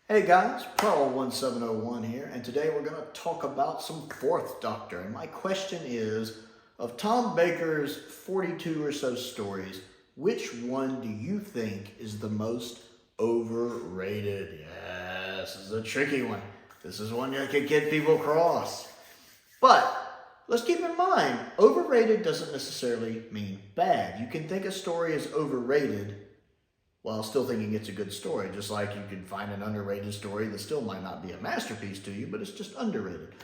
Hey guys, Prowl 1701 here, and today we're going to talk about some Fourth Doctor. And my question is, of Tom Baker's 42 or so stories, which one do you think is the most overrated? Yes, this is a tricky one. This is one that could get people cross. But let's keep in mind, overrated doesn't necessarily mean bad. You can think a story is overrated while still thinking it's a good story. Just like you can find an underrated story that still might not be a masterpiece to you, but it's just underrated.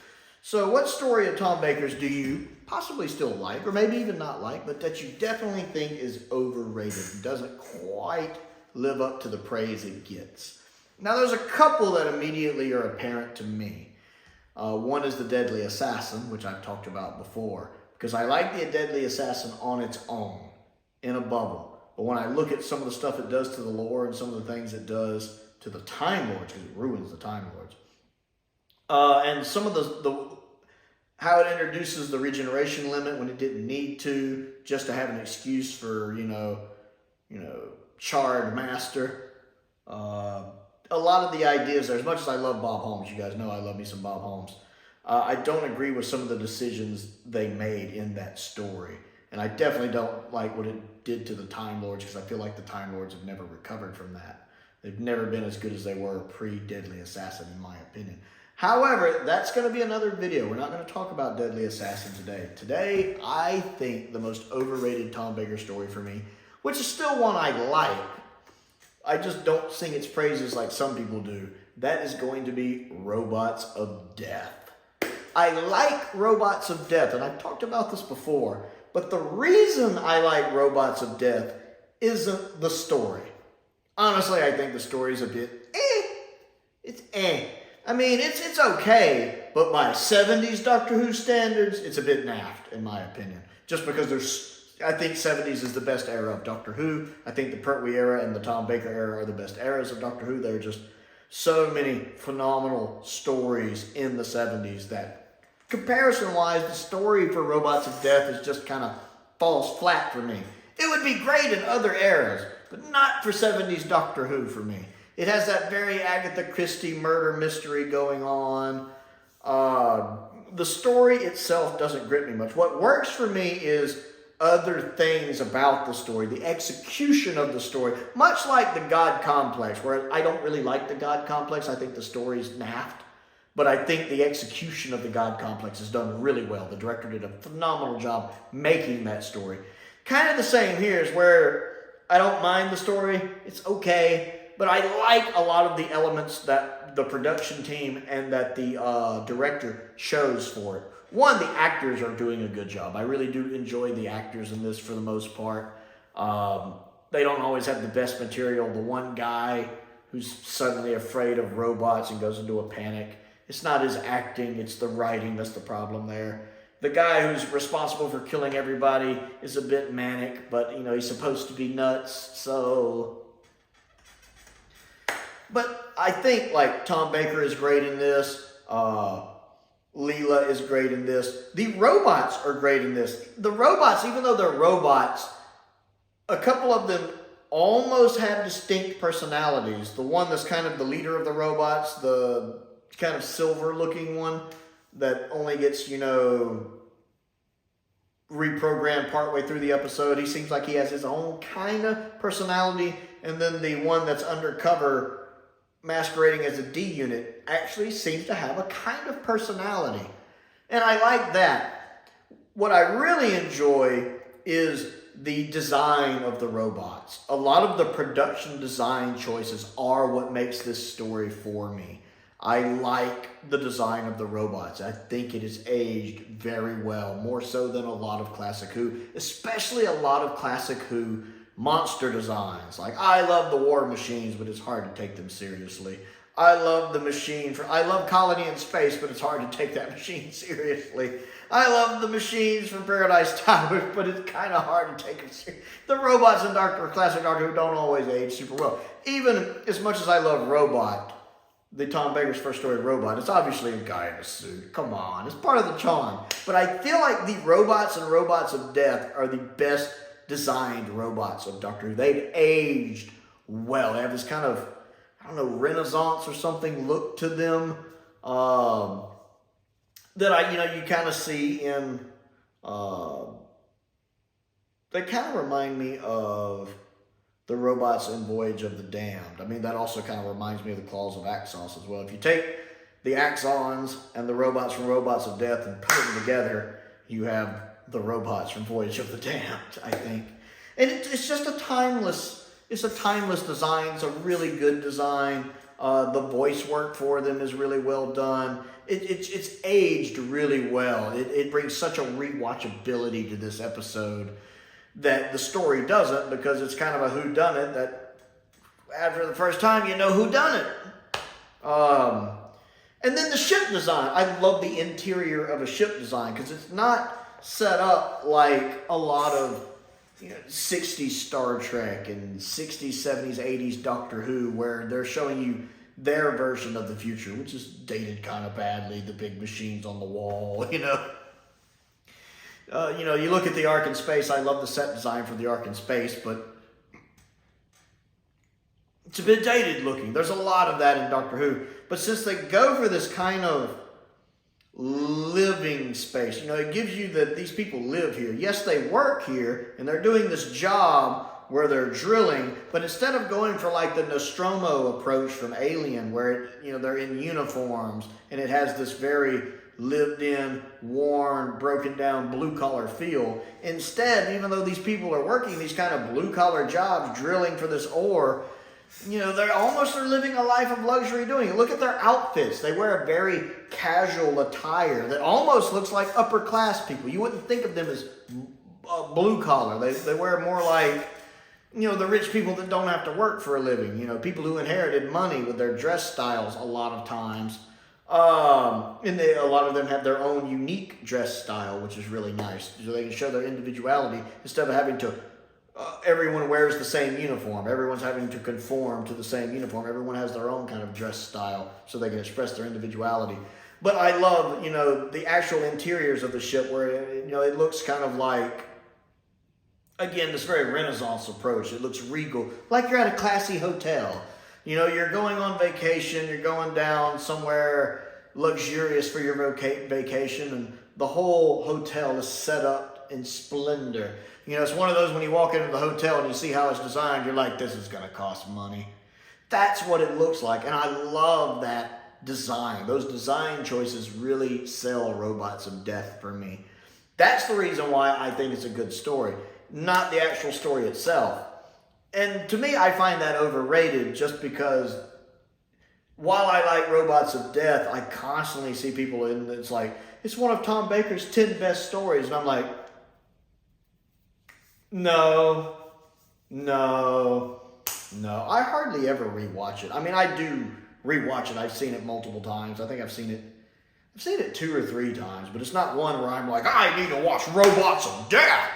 So what story of Tom Baker's do you possibly still like, or maybe even not like, but that you definitely think is overrated, doesn't quite live up to the praise it gets? Now there's a couple that immediately are apparent to me. One is The Deadly Assassin, which I've talked about before, because I like The Deadly Assassin on its own, in a bubble. But when I look at some of the stuff it does to the lore and some of the things it does to the Time Lords, because it ruins the Time Lords, and some of the how it introduces the regeneration limit when it didn't need to, just to have an excuse for charred master. A lot of the ideas there, as much as I love Bob Holmes, you guys know I love me some Bob Holmes, I don't agree with some of the decisions they made in that story. And I definitely don't like what it did to the Time Lords, because I feel like the Time Lords have never recovered from that. They've never been as good as they were pre-Deadly Assassin, in my opinion. However, that's going to be another video. We're not going to talk about Deadly Assassin today. Today, I think the most overrated Tom Baker story for me, which is still one I like, I just don't sing its praises like some people do, that is going to be Robots of Death. I like Robots of Death, and I've talked about this before, but the reason I like Robots of Death isn't the story. Honestly, I think the story's a bit It's I mean, it's okay, but by 70s Doctor Who standards, it's a bit naffed, in my opinion. Just because I think 70s is the best era of Doctor Who. I think the Pertwee era and the Tom Baker era are the best eras of Doctor Who. There are just so many phenomenal stories in the 70s that, comparison-wise, the story for Robots of Death is just kind of falls flat for me. It would be great in other eras, but not for 70s Doctor Who for me. It has that very Agatha Christie murder mystery going on. The story itself doesn't grip me much. What works for me is other things about the story, the execution of the story, much like the God Complex, where I don't really like the God Complex. I think the story's naffed. But I think the execution of the God Complex is done really well. The director did a phenomenal job making that story. Kind of the same here is where I don't mind the story. It's okay. But I like a lot of the elements that the production team and that the director chose for it. One, the actors are doing a good job. I really do enjoy the actors in this for the most part. They don't always have the best material. The one guy who's suddenly afraid of robots and goes into a panic, it's not his acting, it's the writing that's the problem there. The guy who's responsible for killing everybody is a bit manic, but he's supposed to be nuts, so. But I think like Tom Baker is great in this. Leela is great in this. The robots are great in this. The robots, even though they're robots, a couple of them almost have distinct personalities. The one that's kind of the leader of the robots, the kind of silver looking one that only gets, reprogrammed partway through the episode. He seems like he has his own kind of personality. And then the one that's undercover masquerading as a D unit actually seems to have a kind of personality. And I like that. What I really enjoy is the design of the robots. A lot of the production design choices are what makes this story for me. I like the design of the robots. I think it is aged very well, more so than a lot of Classic Who, especially a lot of Classic Who monster designs. Like, I love the War Machines, but it's hard to take them seriously. I love the machine I love Colony in Space, but it's hard to take that machine seriously. I love the machines from Paradise Towers, but it's kind of hard to take them seriously. The robots in Classic Doctor Who don't always age super well. Even as much as I love Robot, the Tom Baker's first story, Robot, it's obviously a guy in a suit. Come on, it's part of the charm. But I feel like the robots and Robots of Death are the best designed robots of Doctor Who. They've aged well. They have this kind of, I don't know, Renaissance or something look to them that you kind of see in, they kind of remind me of the robots in Voyage of the Damned. I mean, that also kind of reminds me of the Claws of Axos as well. If you take the Axons and the robots from Robots of Death and put them together, you have the robots from Voyage of the Damned, I think. And it's just a timeless design. It's a really good design. The voice work for them is really well done. It's aged really well. It brings such a rewatchability to this episode that the story doesn't, because it's kind of a whodunit that after the first time you know whodunit. And then the ship design. I love the interior of a ship design because it's not set up like a lot of 60s Star Trek and 60s, 70s, 80s Doctor Who, where they're showing you their version of the future, which is dated kind of badly. The big machines on the wall, you look at the Ark in Space. I love the set design for the Ark in Space, but it's a bit dated looking. There's a lot of that in Doctor Who. But since they go for this kind of living space, it gives you that these people live here. Yes, they work here, and they're doing this job where they're drilling, but instead of going for like the Nostromo approach from Alien, where they're in uniforms, and it has this very lived-in, worn, broken-down, blue-collar feel. Instead, even though these people are working these kind of blue-collar jobs, drilling for this ore, they're living a life of luxury doing it. Look at their outfits. They wear a very casual attire that almost looks like upper-class people. You wouldn't think of them as blue-collar. They wear more like, the rich people that don't have to work for a living. People who inherited money with their dress styles a lot of times. And a lot of them have their own unique dress style, which is really nice. So they can show their individuality instead of having to, everyone wears the same uniform. Everyone's having to conform to the same uniform. Everyone has their own kind of dress style so they can express their individuality. But I love, the actual interiors of the ship where, it looks kind of like, again, this very Renaissance approach. It looks regal, like you're at a classy hotel. You're going on vacation, you're going down somewhere luxurious for your vacation, and the whole hotel is set up in splendor. It's one of those when you walk into the hotel and you see how it's designed, you're like, this is going to cost money. That's what it looks like, and I love that design. Those design choices really sell Robots of Death for me. That's the reason why I think it's a good story, not the actual story itself. And to me, I find that overrated just because while I like Robots of Death, I constantly see people it's like, it's one of Tom Baker's 10 best stories. And I'm like, no. I hardly ever rewatch it. I mean, I do rewatch it. I've seen it multiple times. I think I've seen it 2 or 3 times, but it's not one where I'm like, I need to watch Robots of Death.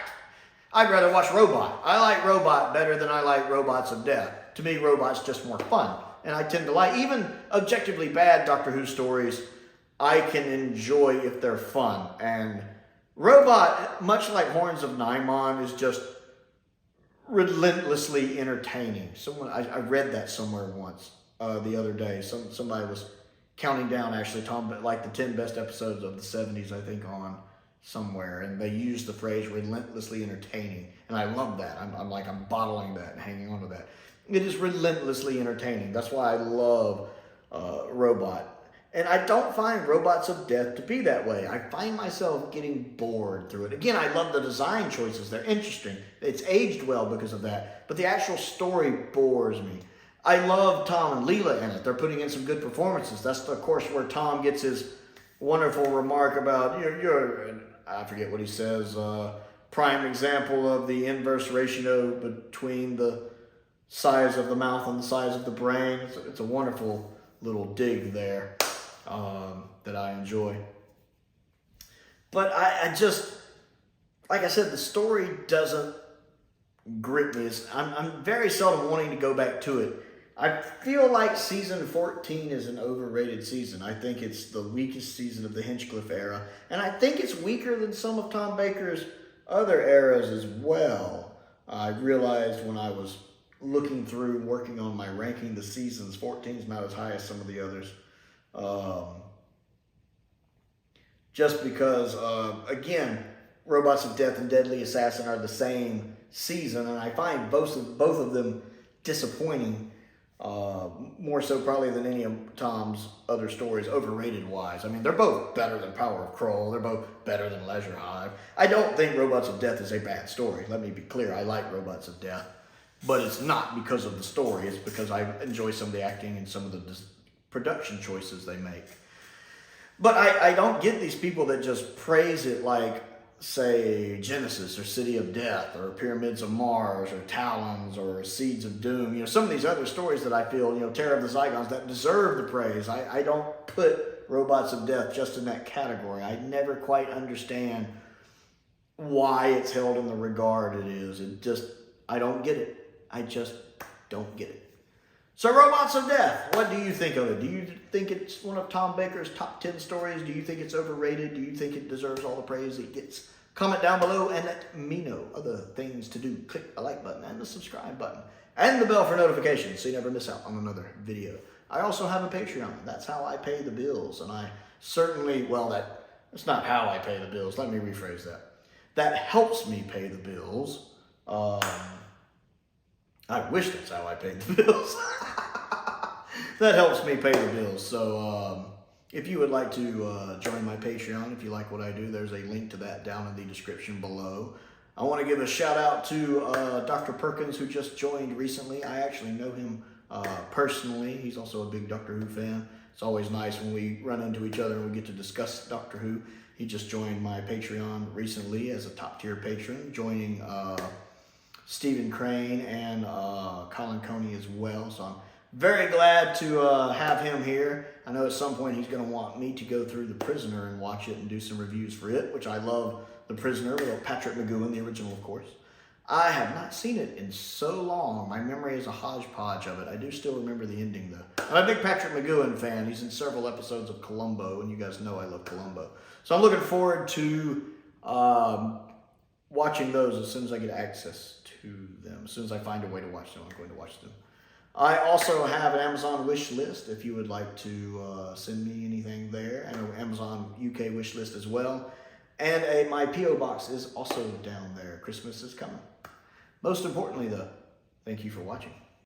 I'd rather watch Robot. I like Robot better than I like Robots of Death. To me, Robot's just more fun. And I tend to like, even objectively bad Doctor Who stories, I can enjoy if they're fun. And Robot, much like Horns of Nimon, is just relentlessly entertaining. I read that somewhere once the other day. Somebody was counting down, actually, the 10 best episodes of the 70s, I think, on somewhere, and they use the phrase relentlessly entertaining, and I love that. I'm bottling that and hanging on to that. It is relentlessly entertaining. That's why I love Robot. And I don't find Robots of Death to be that way. I find myself getting bored through it. Again, I love the design choices. They're interesting. It's aged well because of that. But the actual story bores me. I love Tom and Leela in it. They're putting in some good performances. That's, of course, where Tom gets his wonderful remark about, I forget what he says, prime example of the inverse ratio between the size of the mouth and the size of the brain. It's a wonderful little dig there that I enjoy. But I just, like I said, the story doesn't grip me. I'm very seldom wanting to go back to it. I feel like season 14 is an overrated season. I think it's the weakest season of the Hinchcliffe era. And I think it's weaker than some of Tom Baker's other eras as well. I realized when I was looking through, working on my ranking the seasons. 14 is not as high as some of the others. Just because, again, Robots of Death and Deadly Assassin are the same season, and I find both of them disappointing, more so probably than any of Tom's other stories, overrated-wise. I mean, they're both better than Power of Kroll. They're both better than Leisure Hive. I don't think Robots of Death is a bad story. Let me be clear. I like Robots of Death. But it's not because of the story. It's because I enjoy some of the acting and some of the production choices they make. But I don't get these people that just praise it like, say, Genesis or City of Death or Pyramids of Mars or Talons or Seeds of Doom. You know, some of these other stories that I feel, you know, Terror of the Zygons, that deserve the praise. I don't put Robots of Death just in that category. I never quite understand why it's held in the regard it is. I don't get it. I just don't get it. So Robots of Death, what do you think of it? Do you think it's one of Tom Baker's top 10 stories? Do you think it's overrated? Do you think it deserves all the praise it gets? Comment down below and let me know other things to do. Click the like button and the subscribe button and the bell for notifications so you never miss out on another video. I also have a Patreon. That's how I pay the bills. And I certainly, well, that's not how I pay the bills. Let me rephrase that. That helps me pay the bills. I wish that's how I paid the bills. That helps me pay the bills. So if you would like to join my Patreon, if you like what I do, there's a link to that down in the description below. I want to give a shout out to Dr. Perkins, who just joined recently. I actually know him personally. He's also a big Doctor Who fan. It's always nice when we run into each other and we get to discuss Doctor Who. He just joined my Patreon recently as a top tier patron, joining Stephen Crane and Colin Coney as well. So I'm very glad to have him here. I know at some point he's going to want me to go through The Prisoner and watch it and do some reviews for it, which I love The Prisoner with Patrick McGoohan, the original, of course. I have not seen it in so long. My memory is a hodgepodge of it. I do still remember the ending, though. I'm a big Patrick McGoohan fan. He's in several episodes of Columbo, and you guys know I love Columbo. So I'm looking forward to watching those as soon as I get access to them. As soon as I find a way to watch them, I'm going to watch them. I also have an Amazon wish list if you would like to send me anything there, and an Amazon UK wish list as well. And my P.O. box is also down there. Christmas is coming. Most importantly, though, thank you for watching.